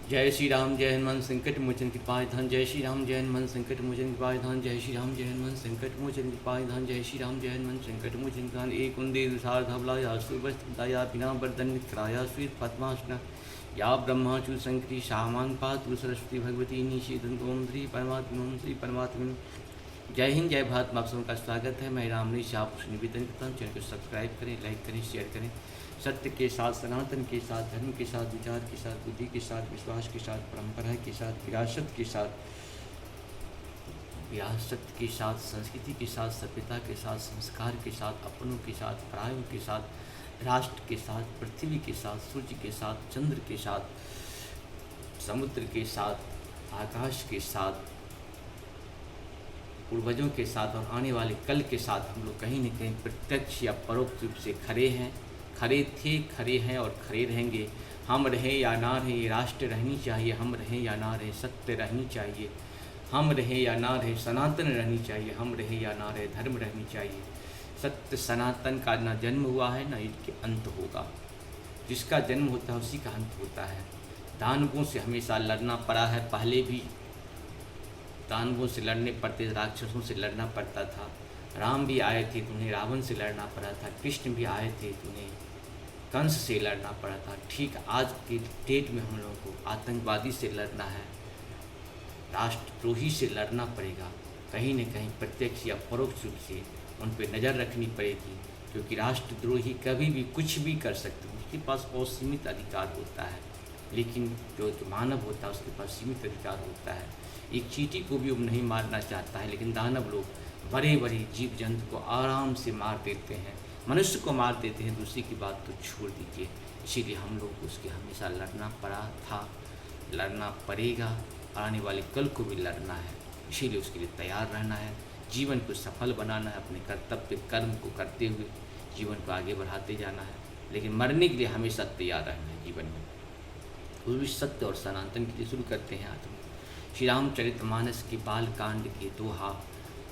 जय श्री राम जय हनुमान संकट मोचन कृपाय धान। जय श्री राम जय हनुमान संकट मोचन कृपाय धान। जय श्री राम जय हनुमान संकट मोचन कृपाय धान। जय श्री राम जय हनुमान संकट मोचन धान। एक उन्दे दुसार धवलाया सुबस्ताया बिना वर्धन मित्राया श्वेत पद्मासना या ब्रह्माचु संकृति शामान पातु सरस्वती भगवती निषेधन ओम श्री परमात्मा। जय हिंद जय भारत। आप सबका स्वागत है। मैं रामनीश आप निवेदन करता हूँ, चैनल को सब्सक्राइब करें, लाइक करें, शेयर करें। सत्य के साथ, सनातन के साथ, धर्म के साथ, विचार के साथ, बुद्धि के साथ, विश्वास के साथ, परंपरा के साथ, विरासत के साथ, संस्कृति के साथ, सभ्यता के साथ, संस्कार के साथ, अपनों के साथ, परायों के साथ, राष्ट्र के साथ, पृथ्वी के साथ, सूर्य के साथ, चंद्र के साथ, समुद्र के साथ, आकाश के साथ, पूर्वजों के साथ और आने वाले कल के साथ हम लोग कहीं न कहीं प्रत्यक्ष या परोक्ष रूप से खड़े हैं, खड़े थे, खड़े हैं और खड़े रहेंगे। हम रहें या ना रहें, ये राष्ट्र रहनी चाहिए। हम रहें या ना रहें, सत्य रहनी चाहिए। हम रहें या ना रहें, सनातन रहनी चाहिए। हम रहें या ना रहें, धर्म रहनी चाहिए। सत्य सनातन का ना जन्म हुआ है ना इसके अंत होगा। जिसका जन्म होता है उसी का अंत होता है। दानवों से हमेशा लड़ना पड़ा है। पहले भी दानवों से लड़ने पड़ते, राक्षसों से लड़ना पड़ता था। राम भी आए थे तो उन्हें रावण से लड़ना पड़ा था। कृष्ण भी आए थे तो उन्हें कंस से लड़ना पड़ा था। ठीक आज के डेट में हम लोगों को आतंकवादी से लड़ना है, राष्ट्रद्रोही से लड़ना पड़ेगा। कहीं न कहीं प्रत्यक्ष या परोक्ष रूप से उन पर नज़र रखनी पड़ेगी, क्योंकि राष्ट्रद्रोही कभी भी कुछ भी कर सकते हैं। उसके पास असीमित अधिकार होता है, लेकिन जो मानव होता है उसके पास सीमित अधिकार होता है। एक चींटी को भी वो नहीं मारना चाहता है, लेकिन दानव लोग बड़े बड़े जीव जंतु को आराम से मार देते हैं, मनुष्य को मार देते हैं। दूसरी की बात तो छोड़ दीजिए। इसीलिए हम लोग को उसके हमेशा लड़ना पड़ा था, लड़ना पड़ेगा, आने वाले कल को भी लड़ना है। इसीलिए उसके लिए तैयार रहना है, जीवन को सफल बनाना है, अपने कर्तव्य कर्म को करते हुए जीवन को आगे बढ़ाते जाना है। लेकिन मरने के लिए हमेशा तैयार रहना है जीवन में। वो भी सत्य और सनातन के लिए शुरू करते हैं आज हम श्री रामचरितमानस के बाल कांड के दोहा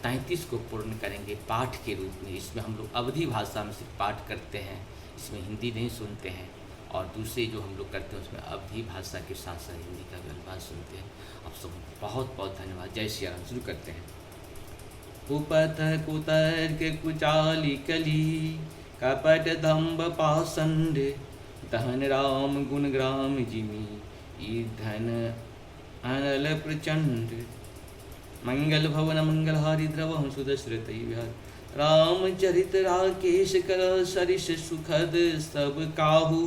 33 को पूर्ण करेंगे पाठ के रूप में। इसमें हम लोग अवधी भाषा में से पाठ करते हैं, इसमें हिंदी नहीं सुनते हैं। और दूसरे जो हम लोग करते हैं उसमें अवधी भाषा के साथ साथ हिंदी का भी अल्फाज सुनते हैं। आप सब बहुत बहुत धन्यवाद। जय श्री राम। शुरू करते हैं। कुपथ कुतर्क कुचाली कली कपट दम्भ पाषंड दहन राम गुण ग्राम जिमी ईधन अनल प्रचंड मंगल भवन मंगलहारी द्रवहं सुदशरथ विहार रामचरित राकेश कर सरिस सुखद सब काहू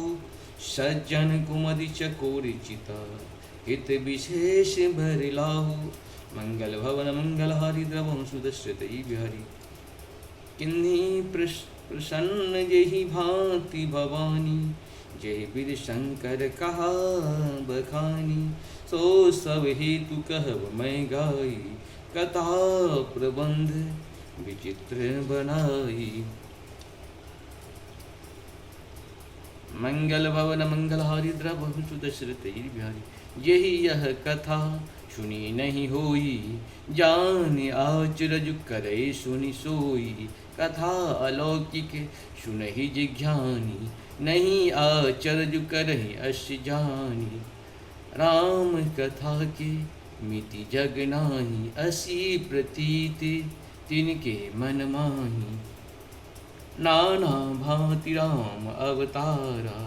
सज्जन कुमति चकोर चिता हित विशेष भर लाहू मंगल भवन मंगलहारी द्रवहं सुदशरथ विहारी किन्हीं प्रसन्न जेहि भांति भवानी जय विद शंकर कहा बखानी सो सब हेतु कहब मैं गाई कथा प्रबंध विचित्र बनाई। मंगल भवन मंगलहारी द्रवहु सुदशरथ बिहारी यही यह कथा सुनी नहीं होई जान आचरज करे सुनी सोई कथा अलौकिक सुनहि जिज्ञानी नहीं आचरज करहि अश जानी राम कथा के मिति जग नाही असी प्रतीति तिनके मन माही नाना भांति राम अवतारा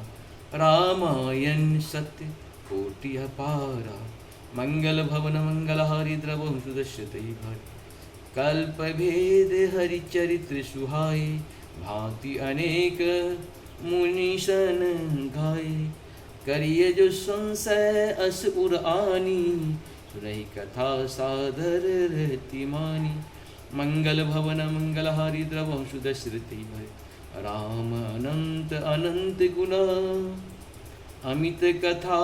रामायण सत्य कोटि अपारा मंगल भवन मंगलहारी द्रवहु सुदशरथ भाई कल्प भेद हरि चरित्र सुहाए भांति अनेक मुनिशन गाए करिए जो संशय अस उर आनी सुनहि कथा सादर रहती मानी मंगल भवन मंगलहारी द्रवहु सुदशरथ भाई राम अनंत अनंत गुना अमित कथा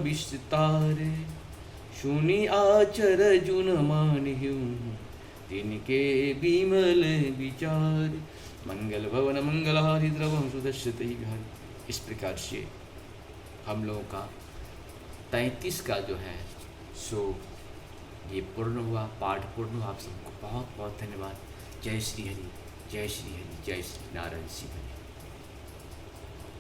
विस्तार सुनि आचर जुन मानिहु तिनके विमल विचार मंगल भवन मंगलहारी द्रवहु सुदशरथ भाई। इस प्रकार से हम लोगों का 33 का जो है सो ये पूर्ण हुआ, पाठ पूर्ण हुआ। आप सबको बहुत बहुत धन्यवाद। जय श्री हरि, जय श्री हरि, जय श्री नारायण शिव।